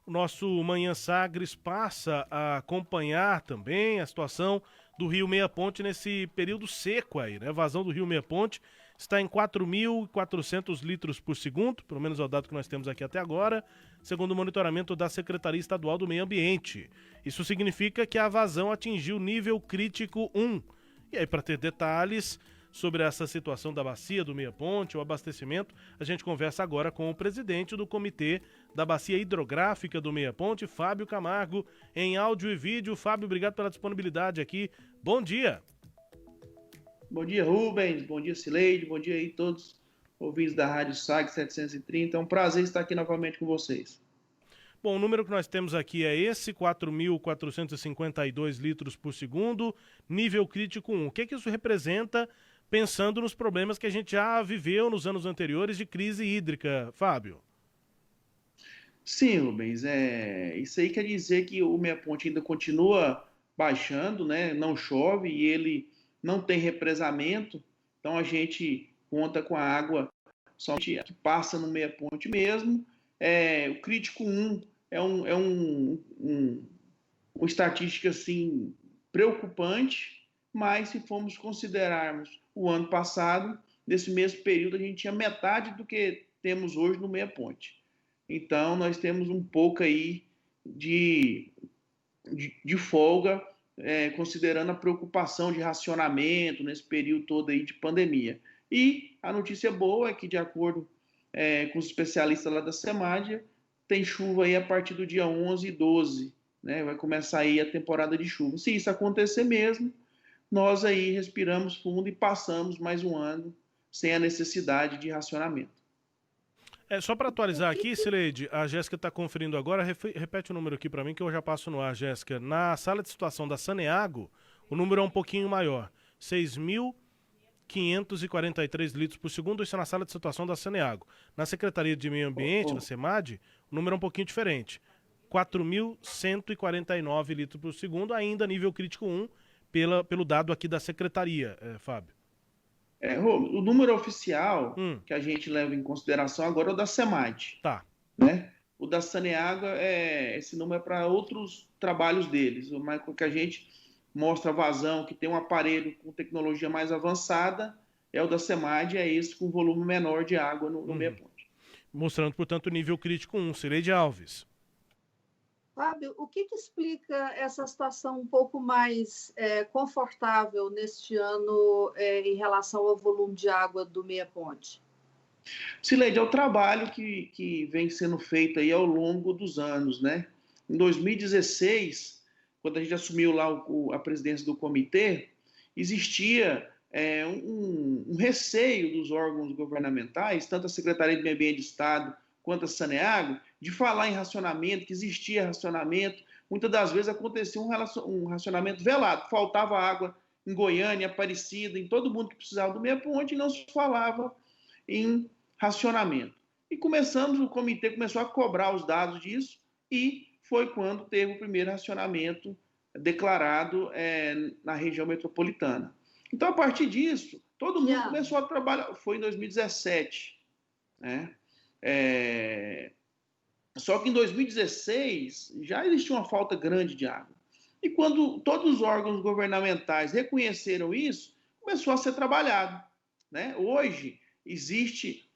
O nosso Manhã Sagres passa a acompanhar também a situação do Rio Meia Ponte nesse período seco aí, né? A vazão do Rio Meia Ponte está em 4.400 litros por segundo, pelo menos é o dado que nós temos aqui até agora, segundo o monitoramento da Secretaria Estadual do Meio Ambiente. Isso significa que a vazão atingiu nível crítico 1. E aí, para ter detalhes sobre essa situação da bacia do Meia Ponte, o abastecimento, a gente conversa agora com o presidente do Comitê da Bacia Hidrográfica do Meia Ponte, Fábio Camargo, em áudio e vídeo. Fábio, obrigado pela disponibilidade aqui. Bom dia. Bom dia, Rubens. Bom dia, Cileide. Bom dia aí todos ouvintes da Rádio SAG 730. É um prazer estar aqui novamente com vocês. Bom, o número que nós temos aqui é esse, 4.452 litros por segundo, nível crítico 1. O que isso representa pensando nos problemas que a gente já viveu nos anos anteriores de crise hídrica, Fábio? Sim, Rubens. Isso aí quer dizer que o Meia Ponte ainda continua baixando, né? Não chove e ele não tem represamento. Então a gente conta com a água somente que passa no Meia Ponte mesmo. O crítico 1 uma estatística assim preocupante, mas se formos considerarmos o ano passado, nesse mesmo período a gente tinha metade do que temos hoje no Meia Ponte. Então nós temos um pouco aí de folga, considerando a preocupação de racionamento nesse período todo aí de pandemia. E a notícia boa é que, de acordo com os especialistas lá da SEMAD, tem chuva aí a partir do dia 11 e 12, né? Vai começar aí a temporada de chuva. Se isso acontecer mesmo, nós aí respiramos fundo e passamos mais um ano sem a necessidade de racionamento. Só para atualizar aqui, Sileide, a Jéssica está conferindo agora, repete o número aqui para mim que eu já passo no ar, Jéssica. Na sala de situação da Saneago, o número é um pouquinho maior, 6.543 litros por segundo, isso é na sala de situação da Saneago. Na Secretaria de Meio Ambiente, na SEMAD, o número é um pouquinho diferente, 4.149 litros por segundo, ainda nível crítico 1, pelo dado aqui da Secretaria, Fábio. O número oficial que a gente leva em consideração agora é o da SEMAD. Tá. Né? O da Saneago, esse número é para outros trabalhos deles. O que a gente mostra vazão, que tem um aparelho com tecnologia mais avançada, é o da SEMAD, é esse com volume menor de água no Meia Ponte. Mostrando, portanto, o nível crítico 1. Cileide Alves. Fábio, o que explica essa situação um pouco mais confortável neste ano em relação ao volume de água do Meia Ponte? Cileide, é o trabalho que vem sendo feito aí ao longo dos anos, né? Em 2016, quando a gente assumiu lá a presidência do comitê, existia um receio dos órgãos governamentais, tanto a Secretaria de Meio Ambiente do Estado quanto a Saneago, de falar em racionamento, que existia racionamento. Muitas das vezes acontecia um racionamento velado, faltava água em Goiânia, Aparecida, em todo mundo que precisava do Meia Ponte, e não se falava em racionamento. E o comitê começou a cobrar os dados disso, e foi quando teve o primeiro racionamento declarado na região metropolitana. Então, a partir disso, todo mundo começou a trabalhar. Foi em 2017, né? Só que em 2016 já existia uma falta grande de água. E quando todos os órgãos governamentais reconheceram isso, começou a ser trabalhado, né? Hoje existe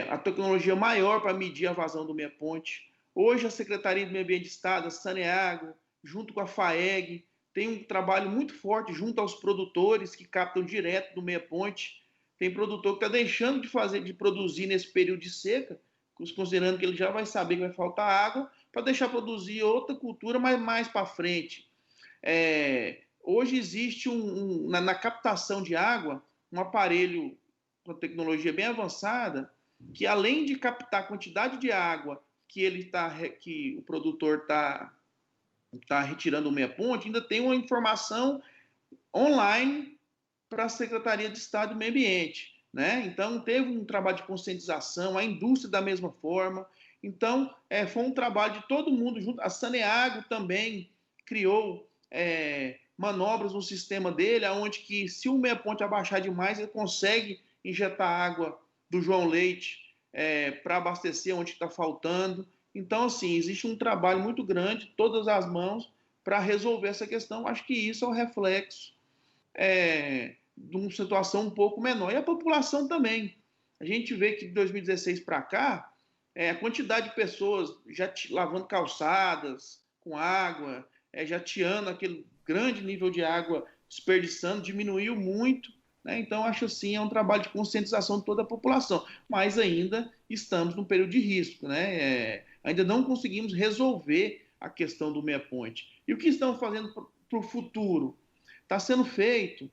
a tecnologia maior para medir a vazão do Meia Ponte. Hoje a Secretaria do Meio Ambiente do Estado, a Saneago, junto com a FAEG, tem um trabalho muito forte junto aos produtores que captam direto do Meia Ponte. Tem produtor que está deixando de produzir nesse período de seca, considerando que ele já vai saber que vai faltar água, para deixar produzir outra cultura, mas mais para frente. Hoje existe na captação de água um aparelho com tecnologia bem avançada, que além de captar a quantidade de água que o produtor está retirando do Meia Ponte, ainda tem uma informação online para a Secretaria de Estado do Meio Ambiente, né? Então teve um trabalho de conscientização, a indústria da mesma forma. Então foi um trabalho de todo mundo junto. A Saneago também criou manobras no sistema dele, onde que se o Meia Ponte abaixar demais, ele consegue injetar água do João Leite para abastecer onde está faltando. Então, assim, existe um trabalho muito grande, todas as mãos, para resolver essa questão. Acho que isso é um reflexo de uma situação um pouco menor. E a população também. A gente vê que de 2016 para cá, a quantidade de pessoas já lavando calçadas com água, jateando aquele grande nível de água desperdiçando, diminuiu muito. Né? Então, acho assim, é um trabalho de conscientização de toda a população. Mas ainda estamos num período de risco. Né? Ainda não conseguimos resolver a questão do meia ponte. E o que estamos fazendo para o futuro? Está sendo feito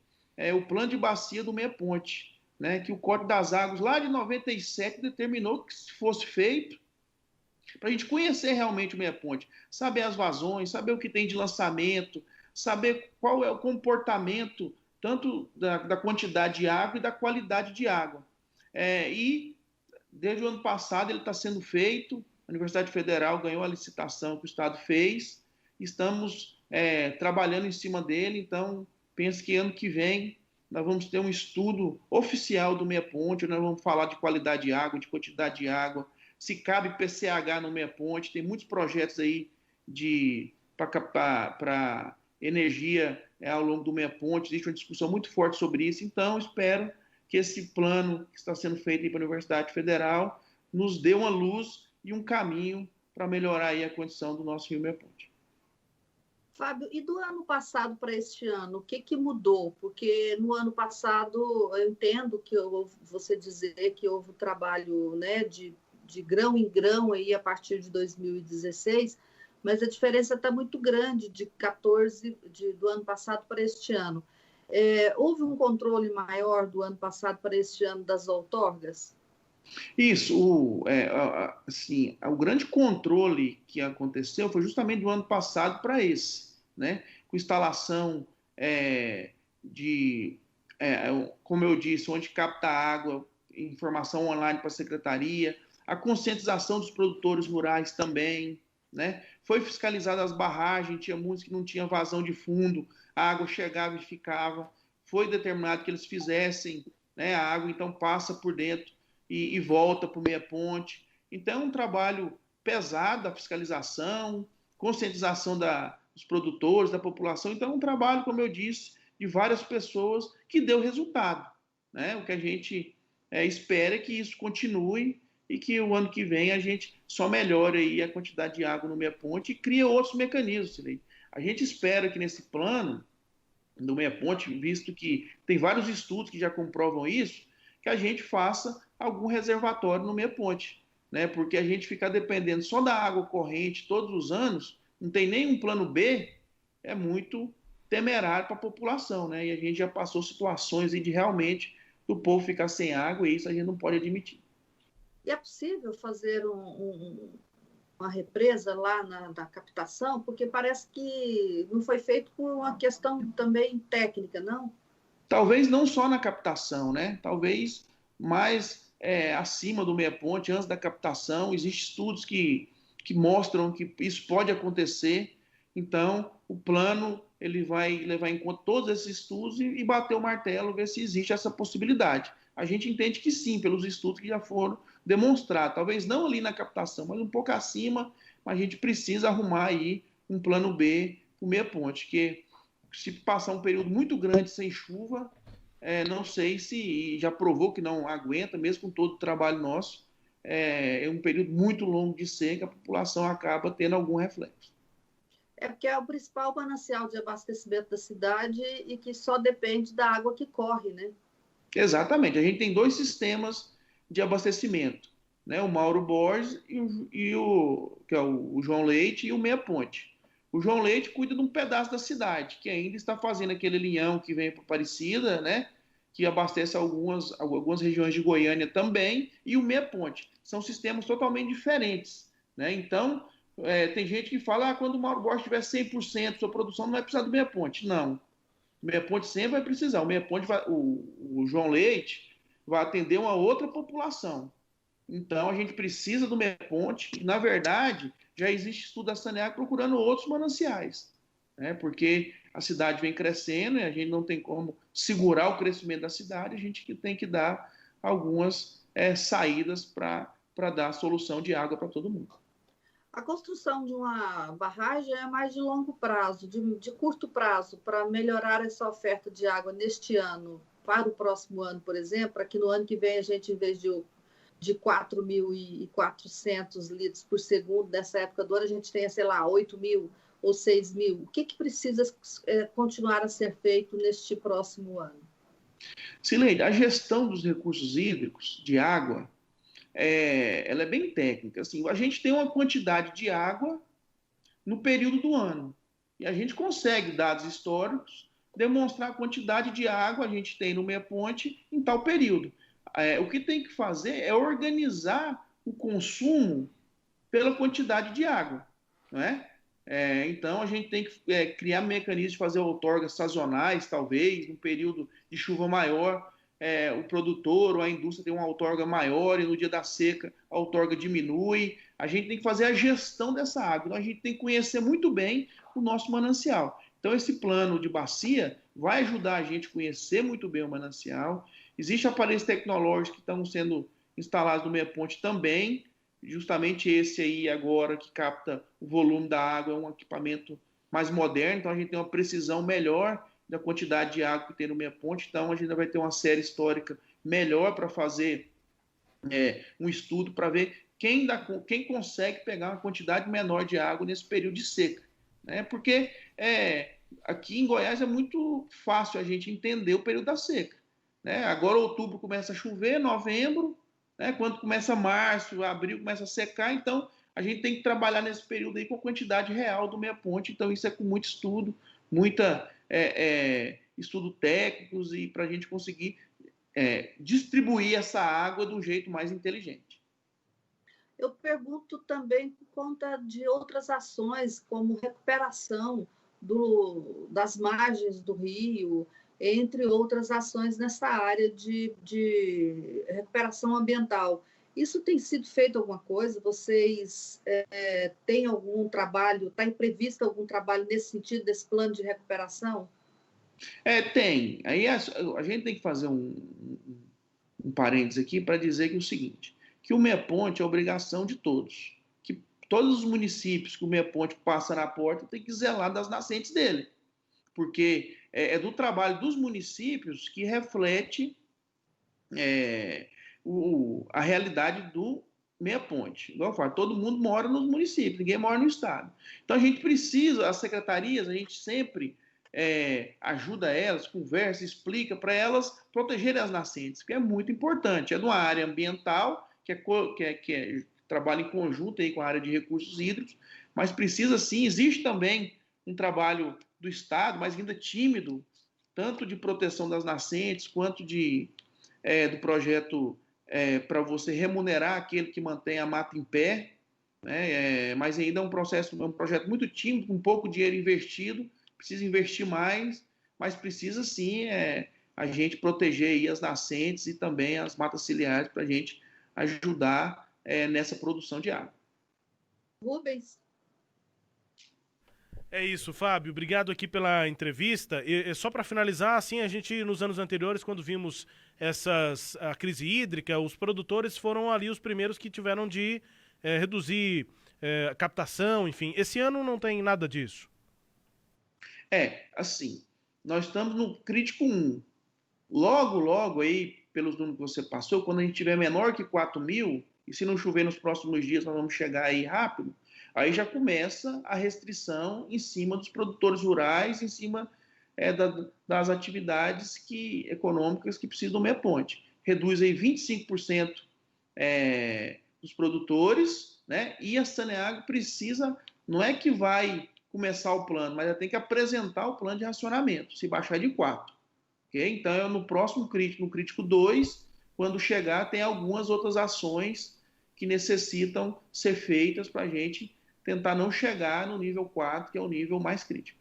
o plano de bacia do meia ponte, né, que o Código das Águas, lá de 97, determinou que se fosse feito, para a gente conhecer realmente o meia ponte, saber as vazões, saber o que tem de lançamento, saber qual é o comportamento tanto da quantidade de água e da qualidade de água. E desde o ano passado ele está sendo feito, a Universidade Federal ganhou a licitação que o Estado fez, estamos trabalhando em cima dele, então penso que ano que vem nós vamos ter um estudo oficial do meia ponte, nós vamos falar de qualidade de água, de quantidade de água, se cabe PCH no meia ponte, tem muitos projetos aí para energia ao longo do meia ponte, existe uma discussão muito forte sobre isso, então espero que esse plano que está sendo feito para a Universidade Federal nos dê uma luz e um caminho para melhorar aí a condição do nosso rio meia ponte. Fábio, e do ano passado para este ano, o que mudou? Porque no ano passado, eu entendo que você dizer que houve um trabalho, né, de grão em grão aí a partir de 2016, mas a diferença está muito grande do ano passado para este ano. Houve um controle maior do ano passado para este ano das outorgas? Isso, assim, o grande controle que aconteceu foi justamente do ano passado para esse, né? Com instalação como eu disse, onde capta água, informação online para a secretaria, a conscientização dos produtores rurais também, né? Foi fiscalizada as barragens, tinha muitos que não tinha vazão de fundo, a água chegava e ficava, foi determinado que eles fizessem, né, a água então passa por dentro e volta para o meia ponte. Então é um trabalho pesado da fiscalização, conscientização dos produtores, da população. Então é um trabalho, como eu disse, de várias pessoas que deu resultado. Né? O que a gente espera é que isso continue e que o ano que vem a gente só melhore aí a quantidade de água no meia ponte e crie outros mecanismos. Silei. A gente espera que nesse plano do meia ponte, visto que tem vários estudos que já comprovam isso, que a gente faça algum reservatório no meia ponte, né? Porque a gente ficar dependendo só da água corrente todos os anos, não tem nenhum plano B, é muito temerário para a população, né? E a gente já passou situações de realmente do povo ficar sem água e isso a gente não pode admitir. E é possível fazer uma represa lá na captação? Porque parece que não foi feito por uma questão também técnica, não? Talvez não só na captação, né? Talvez mais acima do meia ponte, antes da captação. Existem estudos que mostram que isso pode acontecer. Então, o plano ele vai levar em conta todos esses estudos e bater o martelo, ver se existe essa possibilidade. A gente entende que sim, pelos estudos que já foram demonstrados. Talvez não ali na captação, mas um pouco acima, mas a gente precisa arrumar aí um plano B para o meia ponte, que se passar um período muito grande sem chuva, não sei se já provou que não aguenta, mesmo com todo o trabalho nosso, é um período muito longo de seca, a população acaba tendo algum reflexo. Porque é o principal manancial de abastecimento da cidade e que só depende da água que corre, né? Exatamente. A gente tem dois sistemas de abastecimento, né? O Mauro Borges que é o João Leite e o Meia Ponte. O João Leite cuida de um pedaço da cidade, que ainda está fazendo aquele linhão que vem para Aparecida, né? Que abastece algumas regiões de Goiânia também, e o Meia Ponte. São sistemas totalmente diferentes, né? Então, tem gente que fala, quando o Mauro Borges tiver 100% sua produção, não vai precisar do Meia Ponte. Não. O Meia Ponte sempre vai precisar. O Meia Ponte o João Leite vai atender uma outra população. Então, a gente precisa do Meia Ponte, e, na verdade, já existe estudo da Saneago procurando outros mananciais, né? Porque a cidade vem crescendo e a gente não tem como segurar o crescimento da cidade, a gente tem que dar algumas saídas para dar solução de água para todo mundo. A construção de uma barragem é mais de longo prazo, de curto prazo, para melhorar essa oferta de água neste ano, para o próximo ano, por exemplo, para que no ano que vem a gente, em vez de 4.400 litros por segundo, nessa época do ano, a gente tenha, sei lá, 8.000 ou 6.000. O que precisa continuar a ser feito neste próximo ano? Sileide, a gestão dos recursos hídricos, de água, ela é bem técnica. Assim, a gente tem uma quantidade de água no período do ano. E a gente consegue, dados históricos, demonstrar a quantidade de água que a gente tem no Meia Ponte em tal período. O que tem que fazer é organizar o consumo pela quantidade de água, não é? Então, a gente tem que criar mecanismos de fazer outorgas sazonais, talvez, num período de chuva maior, o produtor ou a indústria tem uma outorga maior e no dia da seca a outorga diminui. A gente tem que fazer a gestão dessa água. Então, a gente tem que conhecer muito bem o nosso manancial. Então, esse plano de bacia vai ajudar a gente a conhecer muito bem o manancial. Existem aparelhos tecnológicos que estão sendo instalados no Meia Ponte também. Justamente esse aí agora que capta o volume da água é um equipamento mais moderno, então a gente tem uma precisão melhor da quantidade de água que tem no Meia Ponte, então a gente vai ter uma série histórica melhor para fazer um estudo para ver quem consegue pegar uma quantidade menor de água nesse período de seca, né? Porque aqui em Goiás é muito fácil a gente entender o período da seca, né? Agora outubro começa a chover, novembro, né? Quando começa março, abril começa a secar, então a gente tem que trabalhar nesse período aí com a quantidade real do Meia Ponte, então isso é com muito estudo, estudo técnicos e para a gente conseguir distribuir essa água de um jeito mais inteligente. Eu pergunto também por conta de outras ações, como recuperação das margens do rio, entre outras ações nessa área de recuperação ambiental. Isso tem sido feito alguma coisa? Vocês têm algum trabalho, está previsto algum trabalho nesse sentido, desse plano de recuperação? Tem. Aí a gente tem que fazer um parênteses aqui para dizer que é o seguinte, que o Meia Ponte é obrigação de todos. Que todos os municípios que o Meia Ponte passa na porta tem que zelar das nascentes dele. Porque é do trabalho dos municípios que reflete a realidade do Meia Ponte. Igual eu falo, todo mundo mora nos municípios, ninguém mora no estado. Então a gente precisa, as secretarias, a gente sempre ajuda elas, conversa, explica para elas protegerem as nascentes, que é muito importante. É numa área ambiental, que trabalha em conjunto aí com a área de recursos hídricos, mas precisa sim, existe também um trabalho do Estado, mas ainda tímido, tanto de proteção das nascentes, quanto do projeto para você remunerar aquele que mantém a mata em pé, né? Mas ainda é um projeto muito tímido, com pouco dinheiro investido, precisa investir mais, mas precisa sim a gente proteger aí as nascentes e também as matas ciliares para a gente ajudar nessa produção de água. Rubens. É isso, Fábio. Obrigado aqui pela entrevista. E só para finalizar, assim, a gente nos anos anteriores, quando vimos a crise hídrica, os produtores foram ali os primeiros que tiveram de reduzir a captação, enfim. Esse ano não tem nada disso. Assim, nós estamos no crítico 1. Logo aí, pelos números que você passou, quando a gente tiver menor que 4.000, e se não chover nos próximos dias, nós vamos chegar aí rápido, aí já começa a restrição em cima dos produtores rurais, em cima das atividades econômicas que precisam do Meia Ponte. Reduz aí 25% dos produtores, né? E a Saneago precisa, não é que vai começar o plano, mas ela tem que apresentar o plano de racionamento, se baixar de 4. Okay? Então, no próximo crítico, no crítico 2, quando chegar, tem algumas outras ações que necessitam ser feitas para a gente tentar não chegar no nível 4, que é o nível mais crítico.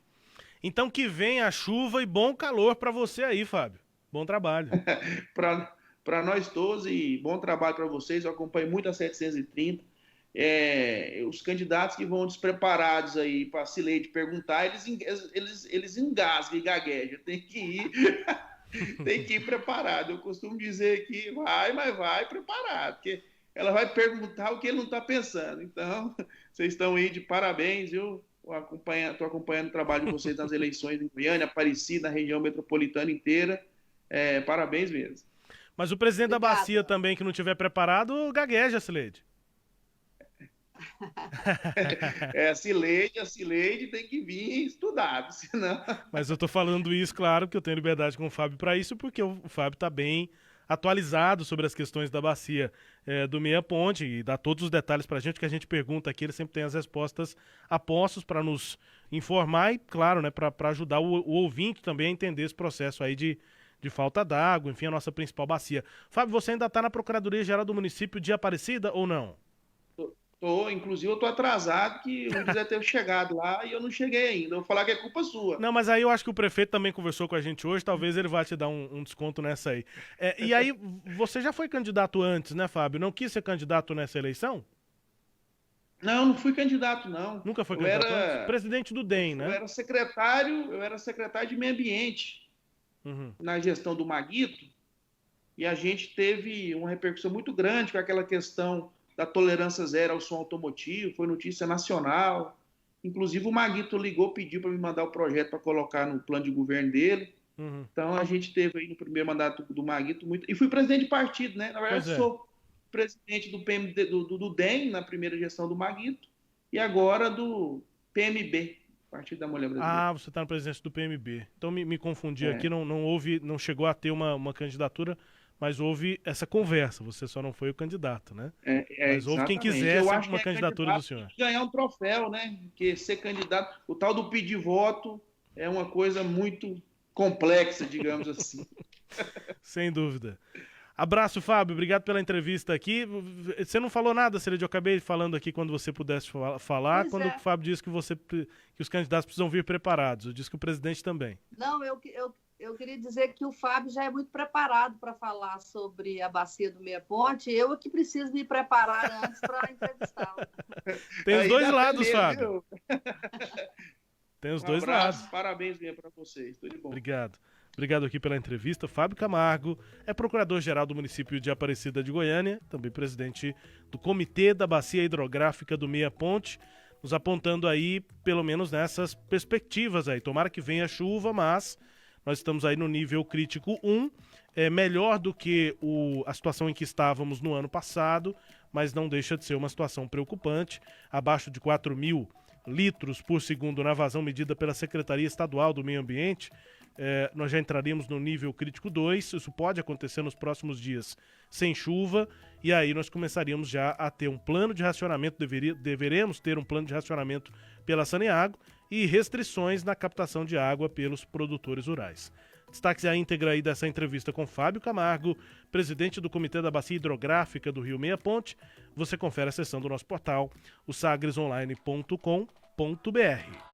Então que venha a chuva e bom calor para você aí, Fábio. Bom trabalho. Para nós todos e bom trabalho para vocês. Eu acompanho muito a 730. Os candidatos que vão despreparados aí para a Sileide perguntar, eles engasgam e gaguejam. Tem que ir preparado. Eu costumo dizer que vai, mas vai preparado, porque ela vai perguntar o que ele não está pensando. Então, vocês estão aí de parabéns, viu? Estou acompanhando o trabalho de vocês nas eleições em Goiânia, Aparecida, na região metropolitana inteira. Parabéns mesmo. Mas o presidente Obrigada. da bacia também, que não tiver preparado, gagueja, Cileide. A Cileide tem que vir estudado, senão... Mas eu tô falando isso, claro, que eu tenho liberdade com o Fábio para isso, porque o Fábio tá bem atualizado sobre as questões da bacia do Meia Ponte e dá todos os detalhes pra gente, que a gente pergunta aqui, ele sempre tem as respostas a postos para nos informar e, claro, né, para ajudar o ouvinte também a entender esse processo aí de falta d'água, enfim, a nossa principal bacia. Fábio, você ainda está na Procuradoria-Geral do Município de Aparecida ou não? Inclusive eu tô atrasado, que o Luiz deve ter chegado lá e eu não cheguei ainda. Eu vou falar que é culpa sua. Não, mas aí eu acho que o prefeito também conversou com a gente hoje, talvez ele vá te dar um desconto nessa aí. E aí, você já foi candidato antes, né, Fábio? Não quis ser candidato nessa eleição? Não fui candidato, não. Nunca foi candidato antes? Presidente do DEM, né? Eu era secretário de Meio Ambiente na gestão do Maguito, e a gente teve uma repercussão muito grande com aquela questão da tolerância zero ao som automotivo, foi notícia nacional. Inclusive o Maguito ligou, pediu para me mandar o projeto para colocar no plano de governo dele. Então a gente teve aí no primeiro mandato do Maguito muito... E fui presidente de partido, né? Na verdade, sou presidente do PMD, do DEM, na primeira gestão do Maguito, e agora do PMB, Partido da Mulher Brasileira. Ah, você está na presidência do PMB. Então me confundi aqui, não chegou a ter uma candidatura, mas houve essa conversa, você só não foi o candidato, né? Mas houve quem quisesse uma candidatura do senhor. Ganhar um troféu, né? Porque ser candidato, o tal do pedir voto é uma coisa muito complexa, digamos assim. Sem dúvida. Abraço, Fábio, obrigado pela entrevista aqui. Você não falou nada, Cileide, eu acabei falando aqui quando você pudesse falar, quando o Fábio disse que os candidatos precisam vir preparados. Eu disse que o presidente também. Não, eu queria dizer que o Fábio já é muito preparado para falar sobre a bacia do Meia Ponte. Eu é que preciso me preparar antes para entrevistá-lo. Tem os dois lados, Fábio. Tem os dois lados. Parabéns mesmo para vocês. Tudo de bom. Obrigado aqui pela entrevista. Fábio Camargo é procurador-geral do município de Aparecida de Goiânia, também presidente do Comitê da Bacia Hidrográfica do Meia Ponte, nos apontando aí, pelo menos nessas perspectivas aí. Tomara que venha chuva, mas nós estamos aí no nível crítico 1, melhor do que a situação em que estávamos no ano passado, mas não deixa de ser uma situação preocupante, abaixo de 4.000 litros por segundo na vazão medida pela Secretaria Estadual do Meio Ambiente. Nós já entraríamos no nível crítico 2, isso pode acontecer nos próximos dias sem chuva, e aí nós começaríamos já a ter um plano de racionamento, deveremos ter um plano de racionamento pela Saneago e restrições na captação de água pelos produtores rurais. Destaque a íntegra aí dessa entrevista com Fábio Camargo, presidente do Comitê da Bacia Hidrográfica do Rio Meia Ponte. Você confere a seção do nosso portal, o sagresonline.com.br.